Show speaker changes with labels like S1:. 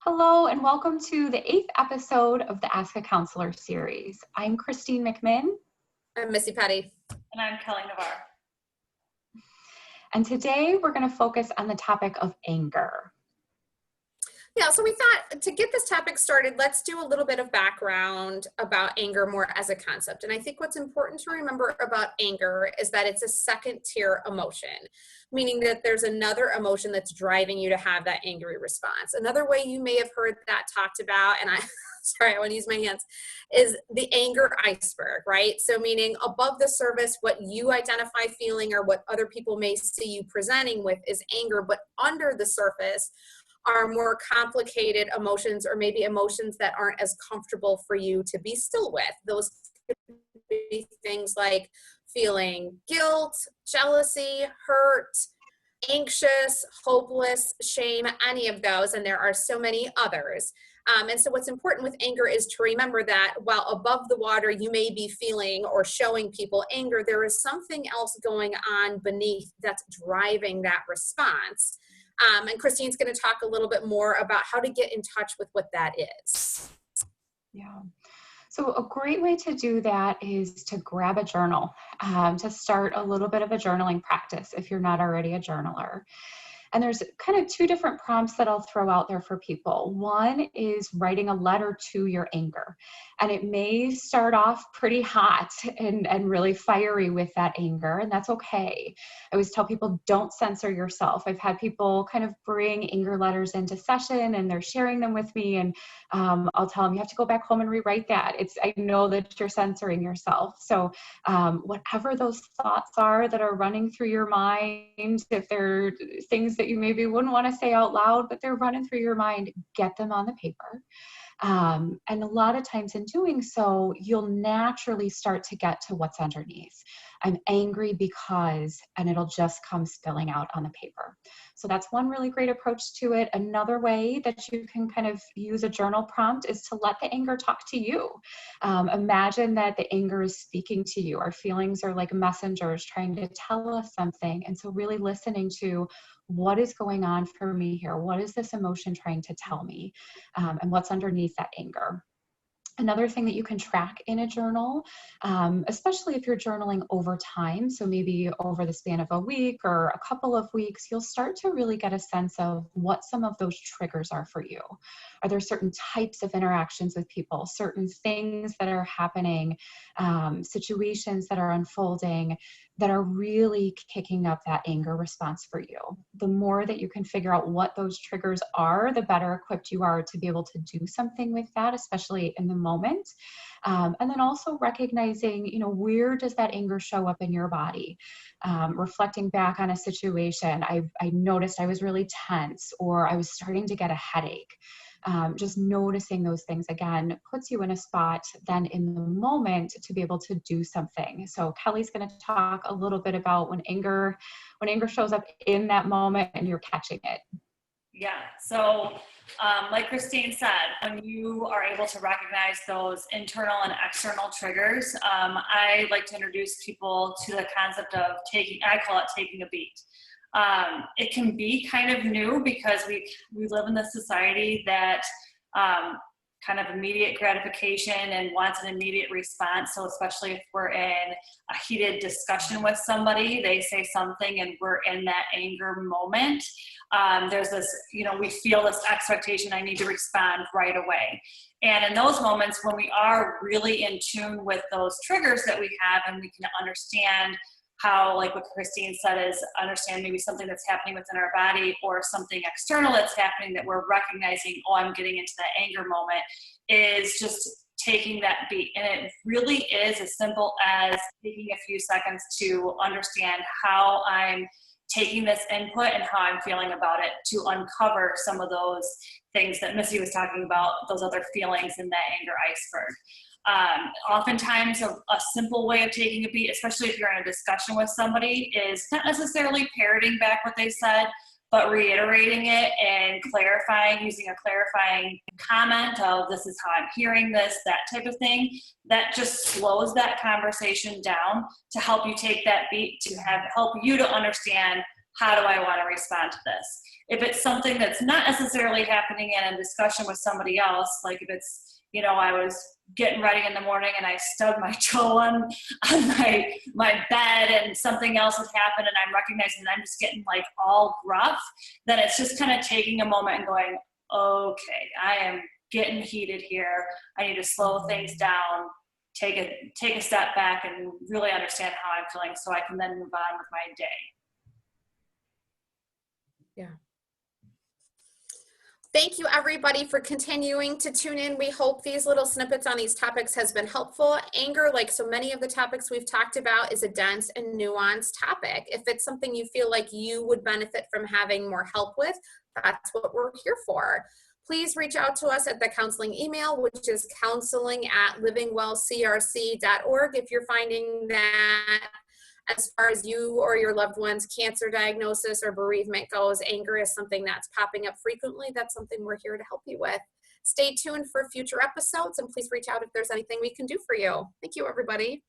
S1: Hello and welcome to the 8th episode of the Ask a Counselor series. I'm Christine McMinn.
S2: I'm Missy Petty.
S3: And I'm Kelley Navar.
S1: And today we're going to focus on the topic of anger.
S2: Yeah, so we thought to get this topic started, let's do a little bit of background about anger more as a concept. And I think what's important to remember about anger is that it's a second tier emotion, meaning that there's another emotion that's driving you to have that angry response. Another way you may have heard that talked about, and sorry, I want to use my hands, is the anger iceberg, right? So meaning above the surface, what you identify feeling or what other people may see you presenting with is anger, but under the surface are more complicated emotions, or maybe emotions that aren't as comfortable for you to be still with. Those could be things like feeling guilt, jealousy, hurt, anxious, hopeless, shame, any of those, and there are so many others. And so what's important with anger is to remember that while above the water you may be feeling or showing people anger, there is something else going on beneath that's driving that response. And Christine's going to talk a little bit more about how to get in touch with what that is.
S1: Yeah. So a great way to do that is to grab a journal, to start a little bit of a journaling practice if you're not already a journaler. And there's kind of two different prompts that I'll throw out there for people. One is writing a letter to your anger. And it may start off pretty hot and really fiery with that anger, and that's okay. I always tell people, don't censor yourself. I've had people kind of bring anger letters into session and they're sharing them with me, and I'll tell them, you have to go back home and rewrite that. I know that you're censoring yourself. So whatever those thoughts are that are running through your mind, if they're things that you maybe wouldn't want to say out loud, but they're running through your mind, get them on the paper. And a lot of times in doing so, you'll naturally start to get to what's underneath. I'm angry because, and it'll just come spilling out on the paper. So that's one really great approach to it. Another way that you can kind of use a journal prompt is to let the anger talk to you. Imagine that the anger is speaking to you. Our feelings are like messengers trying to tell us something. And so really listening to, what is going on for me here? What is this emotion trying to tell me? And what's underneath that anger? Another thing that you can track in a journal, especially if you're journaling over time, so maybe over the span of a week or a couple of weeks, you'll start to really get a sense of what some of those triggers are for you. Are there certain types of interactions with people, certain things that are happening, situations that are unfolding that are really kicking up that anger response for you? The more that you can figure out what those triggers are, the better equipped you are to be able to do something with that, especially in the moment. And then also recognizing, where does that anger show up in your body? Reflecting back on a situation, I noticed I was really tense, or I was starting to get a headache. Just noticing those things again puts you in a spot then in the moment to be able to do something. So Kelley's going to talk a little bit about when anger shows up in that moment and you're catching it.
S3: Yeah, so like Christine said, when you are able to recognize those internal and external triggers, I like to introduce people to the concept of I call it taking a beat. It can be kind of new because we live in this society that kind of immediate gratification and wants an immediate response. So especially if we're in a heated discussion with somebody, they say something and we're in that anger moment. There's this, we feel this expectation, I need to respond right away. And in those moments when we are really in tune with those triggers that we have, and we can understand how, like what Christine said, is understand maybe something that's happening within our body or something external that's happening that we're recognizing, oh, I'm getting into that anger moment, is just taking that beat. And it really is as simple as taking a few seconds to understand how I'm taking this input and how I'm feeling about it, to uncover some of those things that Missy was talking about, those other feelings in that anger iceberg. Oftentimes a simple way of taking a beat, especially if you're in a discussion with somebody, is not necessarily parroting back what they said, but reiterating it and clarifying, using a clarifying comment of, this is how I'm hearing this, that type of thing. That just slows that conversation down to help you take that beat, to help you to understand, how do I want to respond to this? if it's something that's not necessarily happening in a discussion with somebody else, like if it's, you know, I was getting ready in the morning and I stubbed my toe on my bed and something else has happened and I'm recognizing that I'm just getting like all gruff, then it's just kind of taking a moment and going, okay, I am getting heated here. I need to slow things down, take a step back and really understand how I'm feeling so I can then move on with my day.
S2: Yeah. Thank you everybody for continuing to tune in. We hope these little snippets on these topics has been helpful. Anger, like so many of the topics we've talked about, is a dense and nuanced topic. If it's something you feel like you would benefit from having more help with, that's what we're here for. Please reach out to us at the counseling email, which is counseling@livingwellcrc.org. If you're finding that as far as you or your loved one's cancer diagnosis or bereavement goes, anger is something that's popping up frequently, that's something we're here to help you with. Stay tuned for future episodes and please reach out if there's anything we can do for you. Thank you, everybody.